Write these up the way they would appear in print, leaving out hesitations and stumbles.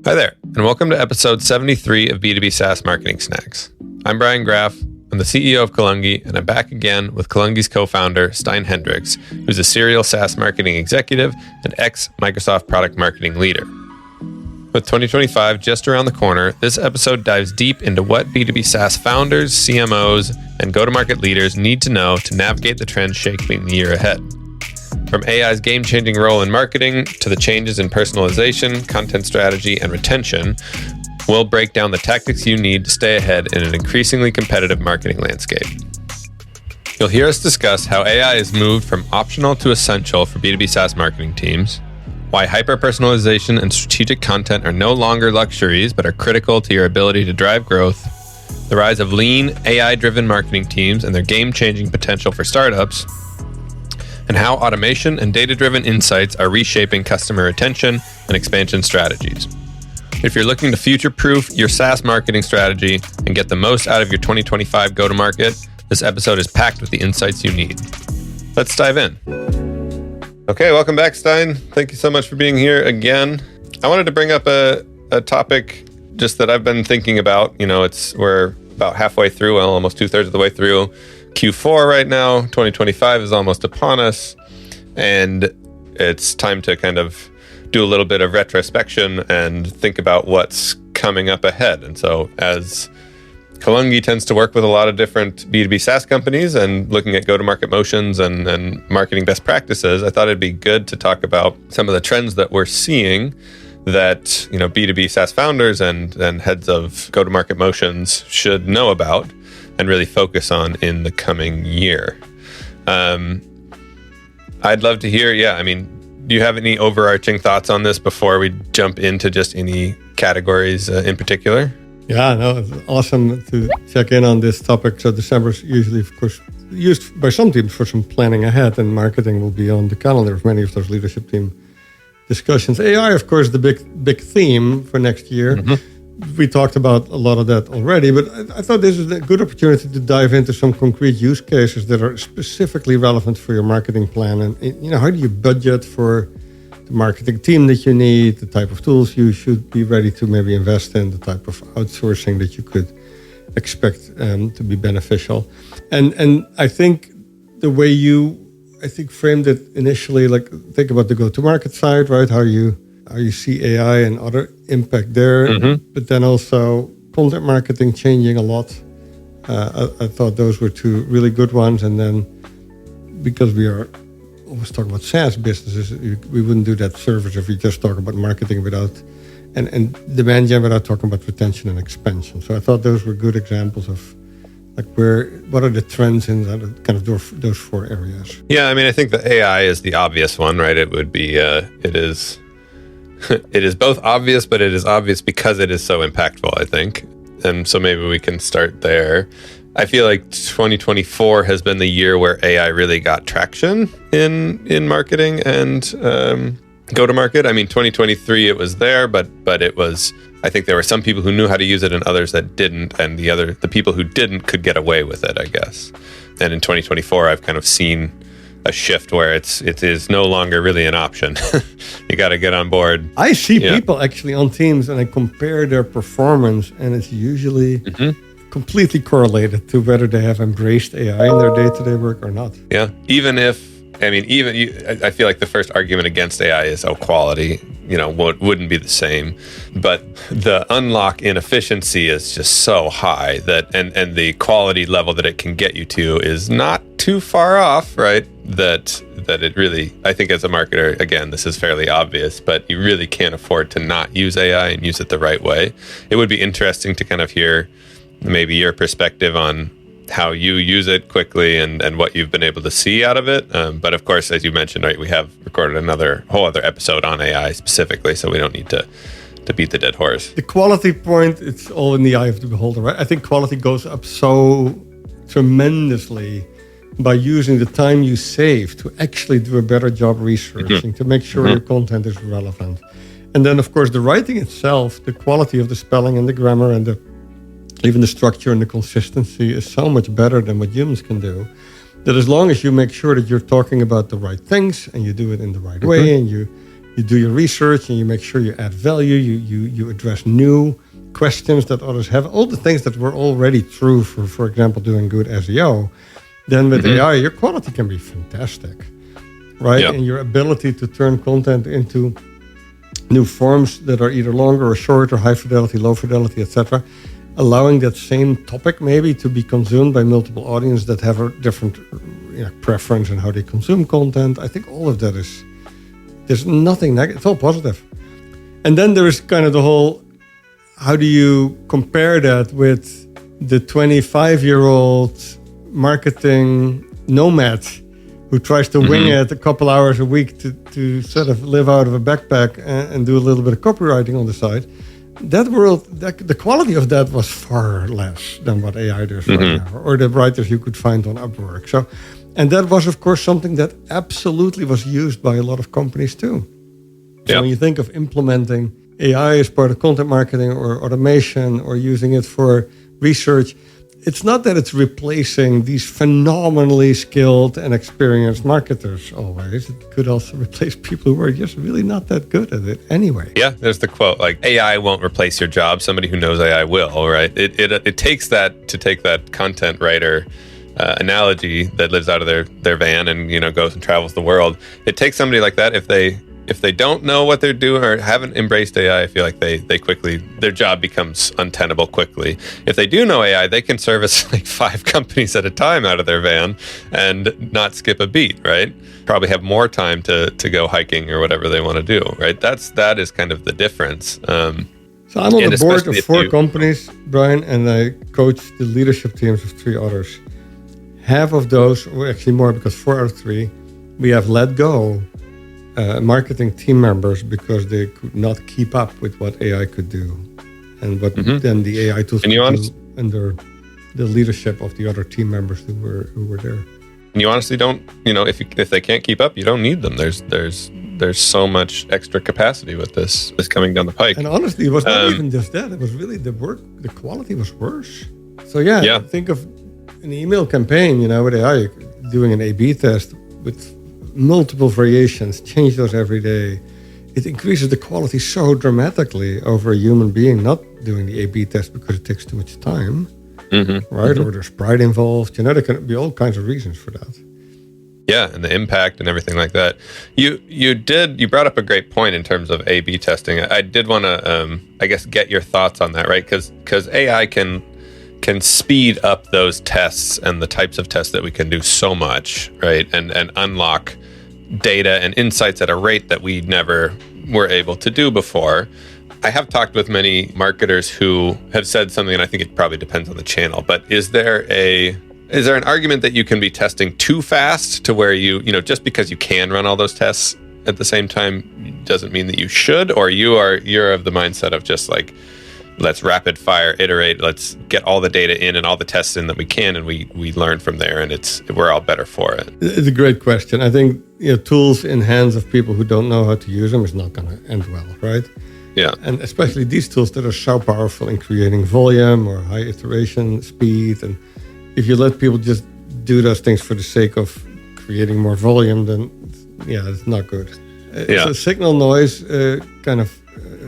Hi there, and welcome to episode 73 of B2B SaaS Marketing Snacks. I'm Brian Graff. I'm the CEO of Kalungi, and I'm back again with Kalungi's co-founder, Stijn Hendricks, who's a serial SaaS marketing executive and ex-Microsoft product marketing leader. With 2025 just around the corner, this episode dives deep into what B2B SaaS founders, CMOs, and go-to-market leaders need to know to navigate the trends shaping the year ahead. From AI's game-changing role in marketing to the changes in personalization, content strategy, and retention, we'll break down the tactics you need to stay ahead in an increasingly competitive marketing landscape. You'll hear us discuss how AI has moved from optional to essential for B2B SaaS marketing teams, why hyper-personalization and strategic content are no longer luxuries but are critical to your ability to drive growth, the rise of lean, AI-driven marketing teams and their game-changing potential for startups, and how automation and data-driven insights are reshaping customer retention and expansion strategies. If you're looking to future-proof your SaaS marketing strategy and get the most out of your 2025 go-to-market, this episode is packed with the insights you need. Let's dive in. Okay, welcome back, Stijn. Thank you so much for being here again. I wanted to bring up a topic just that I've been thinking about. We're about halfway through, almost 2/3 of the way through Q4 right now. 2025 is almost upon us, and it's time to kind of do a little bit of retrospection and think about what's coming up ahead. And so as Kalungi tends to work with a lot of different B2B SaaS companies and looking at go-to-market motions and marketing best practices, I thought it'd be good to talk about some of the trends that we're seeing that B2B SaaS founders and heads of go-to-market motions should know about and really focus on in the coming year. I'd love to hear, do you have any overarching thoughts on this before we jump into just any categories in particular? Yeah, no, it's awesome to check in on this topic. So December is usually, of course, used by some teams for some planning ahead, and marketing will be on the calendar of many of those leadership team discussions. AI, of course, the big theme for next year. Mm-hmm. We talked about a lot of that already, but I thought this is a good opportunity to dive into some concrete use cases that are specifically relevant for your marketing plan. And how do you budget for the marketing team that you need, the type of tools you should be ready to maybe invest in, the type of outsourcing that you could expect to be beneficial. And I think the way you framed it initially, like think about the go-to-market side, right? How you see AI and other impact there, mm-hmm. But then also content marketing changing a lot. I thought those were two really good ones. And then because we are always talking about SaaS businesses, we wouldn't do that service if we just talk about marketing without and demand gen without talking about retention and expansion. So I thought those were good examples of what are the trends in that kind of those four areas. Yeah, I think the AI is the obvious one, right? It would be it is both obvious, but it is obvious because it is so impactful, I think. And so maybe we can start there. I feel like 2024 has been the year where AI really got traction in marketing and go-to-market. 2023 it was there, but it was, I think there were some people who knew how to use it and others that didn't, and the people who didn't could get away with it, I guess. And in 2024, I've kind of seen a shift where it is no longer really an option. You got to get on board. I see people actually on teams and I compare their performance, and it's usually completely correlated to whether they have embraced AI in their day-to-day work or not. Yeah, I feel like the first argument against AI is, quality, wouldn't be the same. But the unlock in efficiency is just so high that, and the quality level that it can get you to is not too far off, right? That it really, I think as a marketer, again, this is fairly obvious, but you really can't afford to not use AI and use it the right way. It would be interesting to kind of hear maybe your perspective on how you use it quickly and what you've been able to see out of it. But of course, as you mentioned, right, we have recorded another whole other episode on AI specifically, so we don't need to beat the dead horse. The quality point, it's all in the eye of the beholder, right? I think quality goes up so tremendously by using the time you save to actually do a better job researching, to make sure your content is relevant. And then, of course, the writing itself, the quality of the spelling and the grammar and even the structure and the consistency is so much better than what humans can do, that as long as you make sure that you're talking about the right things and you do it in the right way and you you do your research and you make sure you add value, you address new questions that others have, all the things that were already true for example, doing good SEO. Then with AI, your quality can be fantastic, right? Yep. And your ability to turn content into new forms that are either longer or shorter, high fidelity, low fidelity, etc., allowing that same topic maybe to be consumed by multiple audiences that have a different preference in how they consume content. I think all of that there's nothing negative. It's all positive. And then there is kind of the whole, how do you compare that with the 25-year-old marketing nomad who tries to wing it a couple hours a week to sort of live out of a backpack and do a little bit of copywriting on the side? That world, the quality of that was far less than what AI does right now, or the writers you could find on Upwork. So, and that was, of course, something that absolutely was used by a lot of companies too. So when you think of implementing AI as part of content marketing or automation or using it for research, it's not that it's replacing these phenomenally skilled and experienced marketers always. It could also replace people who are just really not that good at it anyway. Yeah, there's the quote, like, AI won't replace your job. Somebody who knows AI will, right? It takes that to take that content writer analogy that lives out of their van and, goes and travels the world. It takes somebody like that, if they don't know what they're doing or haven't embraced AI, I feel like they quickly, their job becomes untenable quickly. If they do know AI, they can service like 5 companies at a time out of their van and not skip a beat, right? Probably have more time to go hiking or whatever they want to do, right? That is kind of the difference. So I'm on the board of 4 companies, Brian, and I coach the leadership teams of 3 others. Half of those, or actually more because 4 out of 3, we have let go marketing team members because they could not keep up with what AI could do and what then the AI tools could do under the leadership of the other team members who were there. And you honestly don't, if they can't keep up, you don't need them. There's so much extra capacity with this coming down the pike. And honestly, it was not even just that. It was really the quality was worse. So think of an email campaign, with AI, doing an A/B test with multiple variations, change those every day. It increases the quality so dramatically over a human being not doing the A/B test because it takes too much time, right? Or there's pride involved. There can be all kinds of reasons for that. Yeah, and the impact and everything like that. You brought up a great point in terms of A/B testing. I did want to, get your thoughts on that, right? Because AI can speed up those tests and the types of tests that we can do so much, right? And unlock data and insights at a rate that we never were able to do before. I have talked with many marketers who have said something, and I think it probably depends on the channel, but is there an argument that you can be testing too fast to where just because you can run all those tests at the same time doesn't mean that you should, or you're of the mindset of just like, let's rapid fire iterate, let's get all the data in and all the tests in that we can, and we learn from there, and we're all better for it? It's a great question. I think tools in hands of people who don't know how to use them is not going to end well, right? Yeah. And especially these tools that are so powerful in creating volume or high iteration speed. And if you let people just do those things for the sake of creating more volume, then it's not good. So signal noise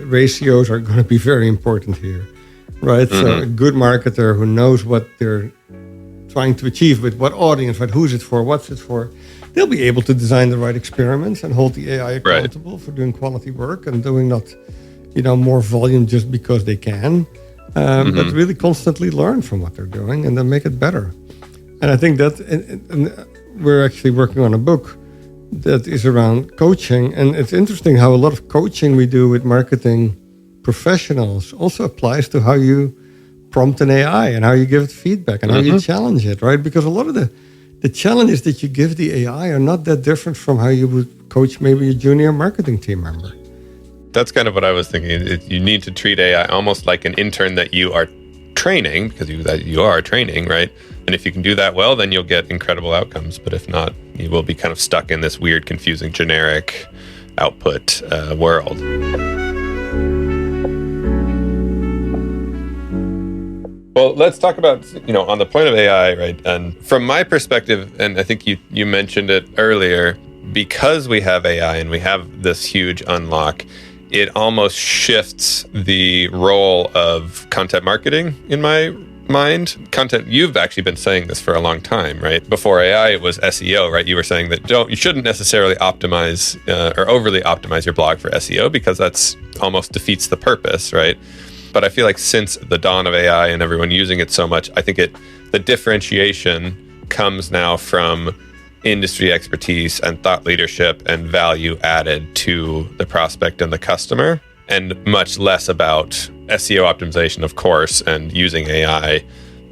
ratios are going to be very important here, right? So a good marketer who knows what they're trying to achieve with what audience, who's it for, what's it for, they'll be able to design the right experiments and hold the AI accountable for doing quality work and doing not, more volume just because they can, but really constantly learn from what they're doing and then make it better. And I think that and we're actually working on a book that is around coaching. And it's interesting how a lot of coaching we do with marketing professionals also applies to how you prompt an AI and how you give it feedback and how you challenge it, right? Because a lot of the challenges that you give the AI are not that different from how you would coach maybe a junior marketing team member. That's kind of what I was thinking. You need to treat AI almost like an intern that you are training, because you are training, right? And if you can do that well, then you'll get incredible outcomes. But if not, you will be kind of stuck in this weird, confusing, generic output world. Well, let's talk about, on the point of AI, right? And from my perspective, and I think you mentioned it earlier, because we have AI and we have this huge unlock, it almost shifts the role of content marketing in my mind. Content, you've actually been saying this for a long time, right? Before AI, it was SEO, right? You were saying that you shouldn't necessarily optimize or overly optimize your blog for SEO because that's almost defeats the purpose, right? But I feel like since the dawn of AI and everyone using it so much, I think the differentiation comes now from industry expertise and thought leadership and value added to the prospect and the customer, and much less about SEO optimization, of course, and using AI,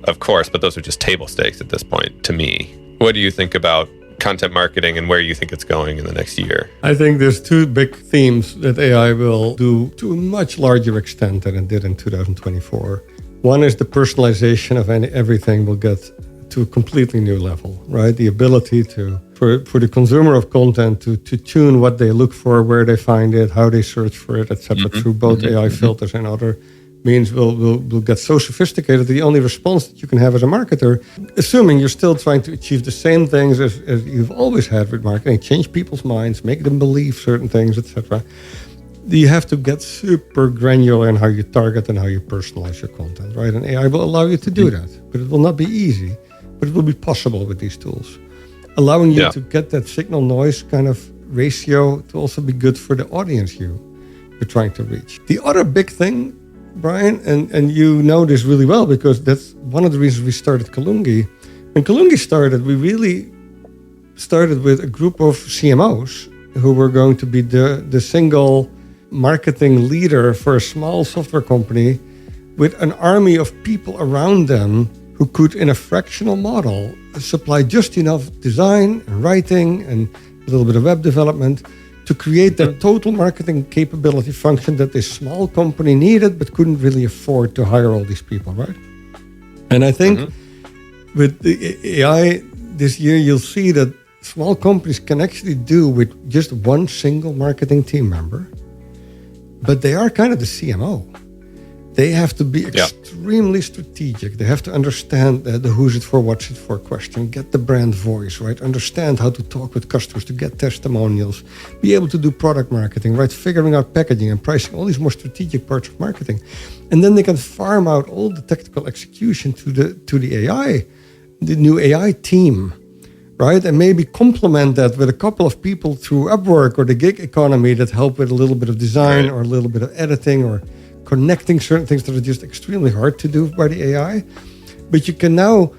of course, but those are just table stakes at this point to me. What do you think about content marketing and where you think it's going in the next year? I think there's two big themes that AI will do to a much larger extent than it did in 2024. One is the personalization of everything will get to a completely new level, right? The ability for the consumer of content to tune what they look for, where they find it, how they search for it, etc., through both AI filters and other means will get so sophisticated that the only response that you can have as a marketer, assuming you're still trying to achieve the same things as you've always had with marketing, change people's minds, make them believe certain things, etc., you have to get super granular in how you target and how you personalize your content, right? And AI will allow you to do that, but it will not be easy. But it will be possible with these tools, allowing you to get that signal noise kind of ratio to also be good for the audience you're trying to reach. The other big thing, Brian, and you know this really well because that's one of the reasons we started Kalungi. When Kalungi started, we really started with a group of CMOs who were going to be the single marketing leader for a small software company with an army of people around them who could, in a fractional model, supply just enough design and writing and a little bit of web development to create the total marketing capability function that this small company needed but couldn't really afford to hire all these people, right? And I think with the AI this year, you'll see that small companies can actually do with just one single marketing team member, but they are kind of the CMO. They have to be extremely strategic. They have to understand the who's it for, what's it for question, get the brand voice, right? Understand how to talk with customers, to get testimonials, be able to do product marketing, right? Figuring out packaging and pricing, all these more strategic parts of marketing. And then they can farm out all the technical execution to the AI, the new AI team, right? And maybe complement that with a couple of people through Upwork or the gig economy that help with a little bit of design or a little bit of editing or connecting certain things that are just extremely hard to do by the AI. But you can now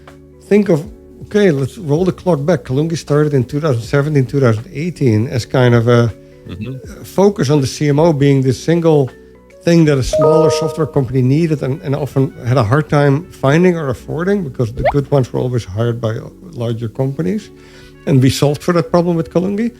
think of, okay, let's roll the clock back. Kalungi started in 2017, 2018 as kind of a focus on the CMO being the single thing that a smaller software company needed and often had a hard time finding or affording because the good ones were always hired by larger companies. And we solved for that problem with Kalungi.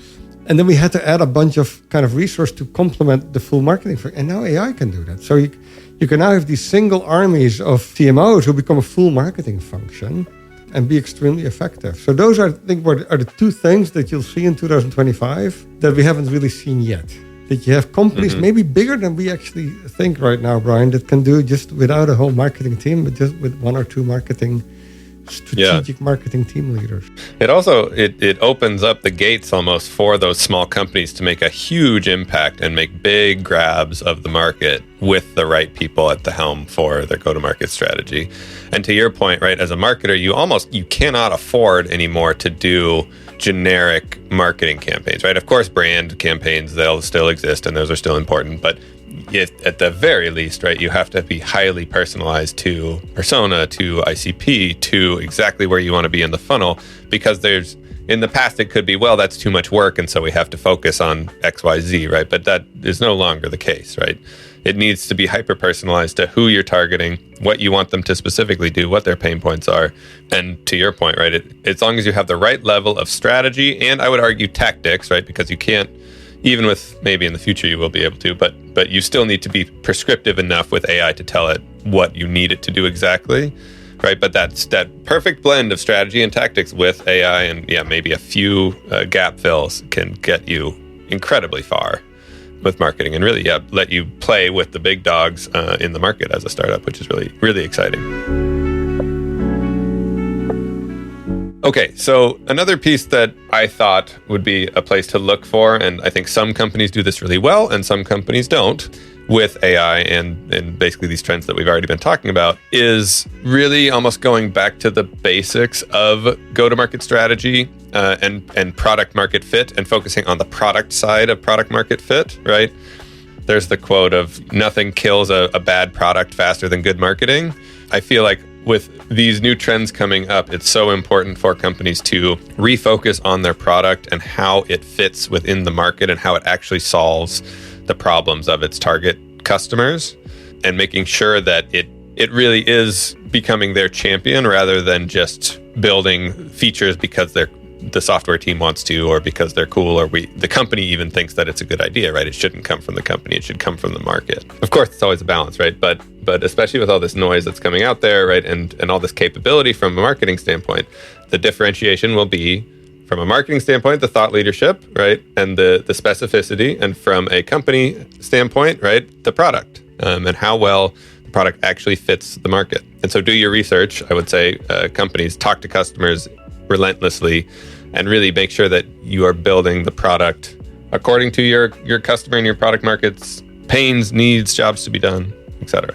And then we had to add a bunch of kind of resource to complement the full marketing. And now AI can do that. So you can now have these single armies of CMOs who become a full marketing function and be extremely effective. So those are, I think, are the two things that you'll see in 2025 that we haven't really seen yet. That you have companies maybe bigger than we actually think right now, Brian, that can do just without a whole marketing team, but just with one or two strategic marketing team leaders. It also it opens up the gates almost for those small companies to make a huge impact and make big grabs of the market with the right people at the helm for their go-to-market strategy. And to your point, right, as a marketer, you cannot afford anymore to do generic marketing campaigns, right? Of course, brand campaigns, they'll still exist and those are still important, but at the very least, right, you have to be highly personalized to persona, to ICP, to exactly where you want to be in the funnel, because in the past, it could be, well, that's too much work, and so we have to focus on XYZ, right? But that is no longer the case, right? It needs to be hyper-personalized to who you're targeting, what you want them to specifically do, what their pain points are. And to your point, right, as long as you have the right level of strategy, and I would argue tactics, right, because you can't, even with maybe in the future you will be able to, but you still need to be prescriptive enough with AI to tell it what you need it to do exactly, right? But that's that perfect blend of strategy and tactics with AI and maybe a few gap fills can get you incredibly far with marketing and really let you play with the big dogs in the market as a startup, which is really, really exciting. Okay, so another piece that I thought would be a place to look for, and I think some companies do this really well and some companies don't, with AI and basically these trends that we've already been talking about, is really almost going back to the basics of go-to-market strategy and product market fit, and focusing on the product side of product market fit, right? There's the quote of nothing kills a bad product faster than good marketing. I feel like with these new trends coming up, it's so important for companies to refocus on their product and how it fits within the market and how it actually solves the problems of its target customers, and making sure that it really is becoming their champion rather than just building features because the software team wants to, or because they're cool, or the company even thinks that it's a good idea, right? It shouldn't come from the company, it should come from the market. Of course, it's always a balance, right? But especially with all this noise that's coming out there, right? And all this capability from a marketing standpoint, the differentiation will be, from a marketing standpoint, the thought leadership, right? And the specificity, and from a company standpoint, right? The product, and how well the product actually fits the market. And so do your research. I would say companies talk to customers relentlessly and really make sure that you are building the product according to your customer and your product market's pains, needs, jobs to be done, etc.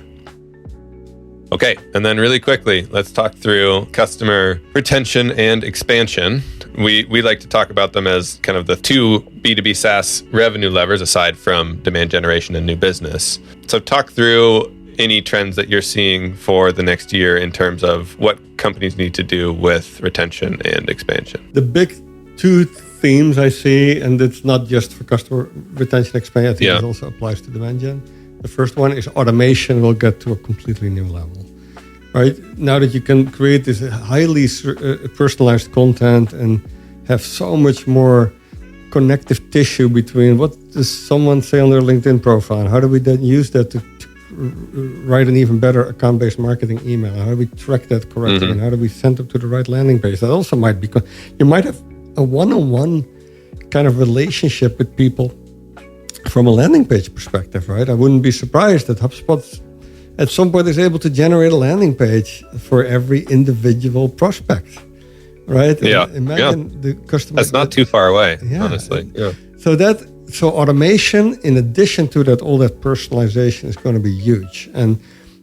Okay, and then really quickly, let's talk through customer retention and expansion. We like to talk about them as kind of the two B2B SaaS revenue levers aside from demand generation and new business. So talk through any trends that you're seeing for the next year in terms of what companies need to do with retention and expansion. The big two themes I see, and it's not just for customer retention expansion, I think it also applies to demand gen. The first one is automation will get to a completely new level, right? Now that you can create this highly personalized content and have so much more connective tissue between what does someone say on their LinkedIn profile, and how do we then use that to write an even better account-based marketing email? How do we track that correctly? And how do we send them to the right landing page? That also might be, you might have a one-on-one kind of relationship with people from a landing page perspective, right? I wouldn't be surprised that HubSpot at some point is able to generate a landing page for every individual prospect, right? Yeah. Imagine the customer. That's not too far away, honestly. Yeah. So automation, in addition to that, all that personalization is going to be huge. And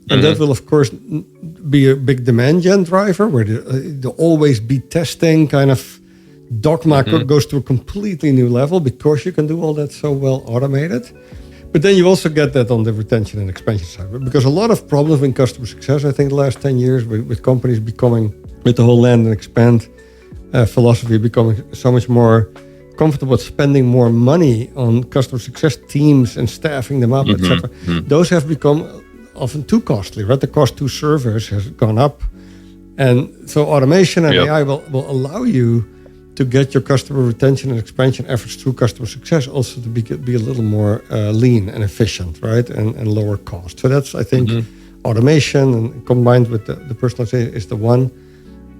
that will, of course, be a big demand gen driver, where the always be testing kind of dogma goes to a completely new level because you can do all that so well automated. But then you also get that on the retention and expansion side. Because a lot of problems in customer success, I think the last 10 years, with companies becoming, with the whole land and expand philosophy, becoming so much more comfortable with spending more money on customer success teams and staffing them up, etc. Those have become often too costly, right? The cost to servers has gone up. And so automation and AI will allow you to get your customer retention and expansion efforts through customer success also to be a little more lean and efficient, right? And lower cost. So that's, I think, automation and combined with the personalization is the one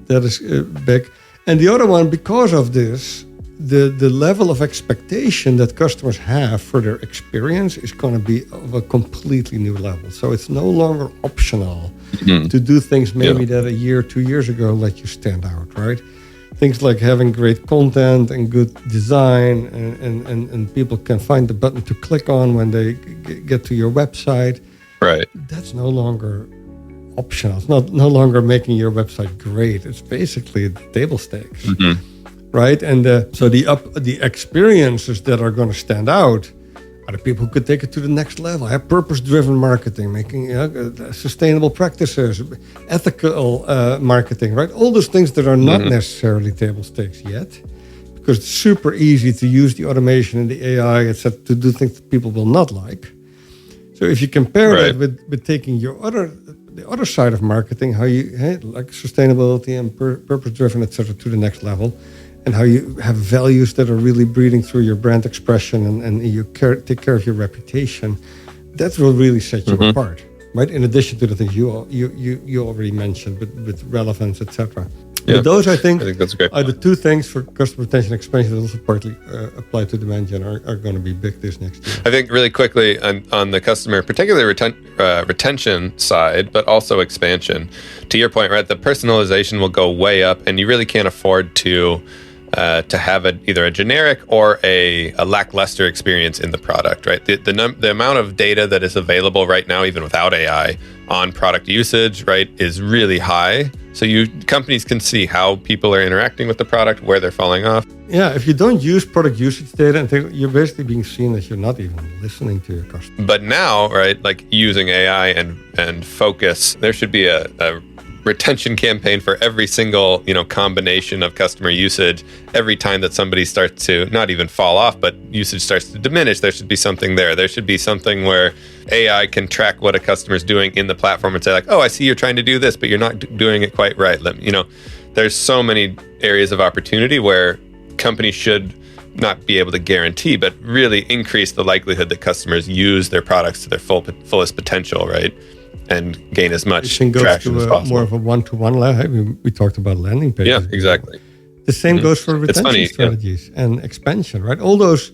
that is big. And the other one, because of this, the level of expectation that customers have for their experience is going to be of a completely new level. So it's no longer optional to do things maybe that a year, 2 years ago let you stand out, right? Things like having great content and good design, and people can find the button to click on when they get to your website. Right. That's no longer optional. It's no longer making your website great. It's basically table stakes. Right, and so the experiences that are going to stand out are the people who could take it to the next level. Have purpose-driven marketing, making sustainable practices, ethical marketing, right? All those things that are not necessarily table stakes yet, because it's super easy to use the automation and the AI, etc., to do things that people will not like. So if you compare that with taking the other side of marketing, how you like sustainability and purpose-driven, etc., to the next level. And how you have values that are really breathing through your brand expression, and you take care of your reputation, that will really set you apart, right? In addition to the things you already mentioned with relevance, etc. But those, I think that's great. Are the two things for customer retention and expansion that also partly apply to demand gen are going to be big this next year. I think really quickly on the customer, particularly retention side, but also expansion. To your point, right, the personalization will go way up, and you really can't afford to have either a generic or a lackluster experience in the product, right? The amount of data that is available right now, even without AI, on product usage, right, is really high. So companies can see how people are interacting with the product, where they're falling off. Yeah, if you don't use product usage data, you're basically being seen as you're not even listening to your customer. But now, right, like using AI and focus, there should be a retention campaign for every single, combination of customer usage. Every time that somebody starts to not even fall off, but usage starts to diminish, there should be something there. There should be something where AI can track what a customer's doing in the platform and say like, oh, I see you're trying to do this, but you're not doing it quite right. There's so many areas of opportunity where companies should not be able to guarantee, but really increase the likelihood that customers use their products to their fullest potential, right? And gain as much traction as possible. More of a one-to-one level. We talked about landing pages. Yeah, exactly. The same goes for retention strategies and expansion, right? All those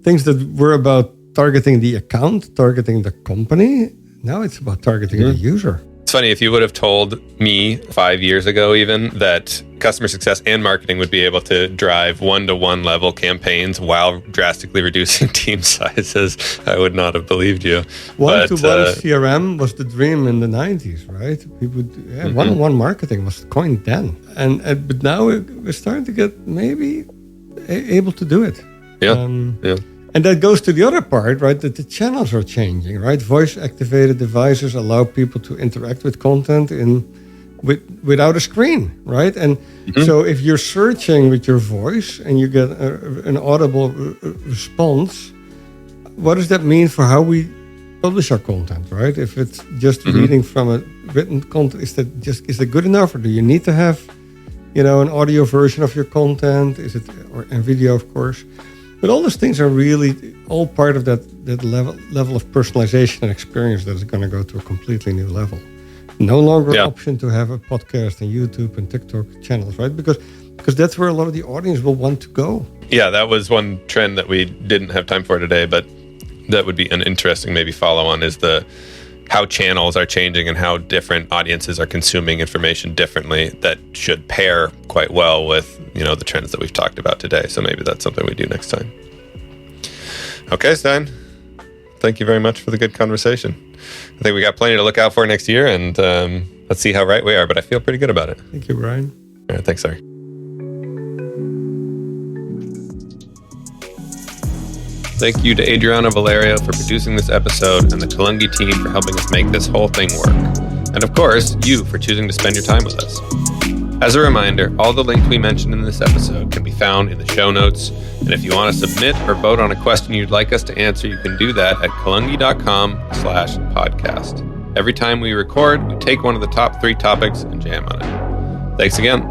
things that were about targeting the account, targeting the company, now it's about targeting the user. It's funny, if you would have told me 5 years ago even that customer success and marketing would be able to drive one-to-one level campaigns while drastically reducing team sizes, I would not have believed you. One-to-one CRM was the dream in the 90s, right? One-on-one marketing was coined then. But now we're starting to get maybe able to do it. Yeah. And that goes to the other part, right? That the channels are changing, right? Voice-activated devices allow people to interact with content without a screen, right? And so if you're searching with your voice and you get an audible response, what does that mean for how we publish our content, right? If it's just reading from a written content, is that good enough, or do you need to have, an audio version of your content? And video, of course. But all those things are really all part of that level of personalization and experience that is going to go to a completely new level. No longer an option to have a podcast and YouTube and TikTok channels, right? Because that's where a lot of the audience will want to go. Yeah, that was one trend that we didn't have time for today, but that would be an interesting maybe follow on is how channels are changing and how different audiences are consuming information differently that should pair quite well with, the trends that we've talked about today. So maybe that's something we do next time. Okay, Stijn. Thank you very much for the good conversation. I think we got plenty to look out for next year, and let's see how right we are, but I feel pretty good about it. Thank you, Brian. All right, thanks, sir. Thank you to Adriano Valerio for producing this episode and the Kalungi team for helping us make this whole thing work. And of course, you for choosing to spend your time with us. As a reminder, all the links we mentioned in this episode can be found in the show notes. And if you want to submit or vote on a question you'd like us to answer, you can do that at kalungi.com/podcast. Every time we record, we take one of the top 3 topics and jam on it. Thanks again.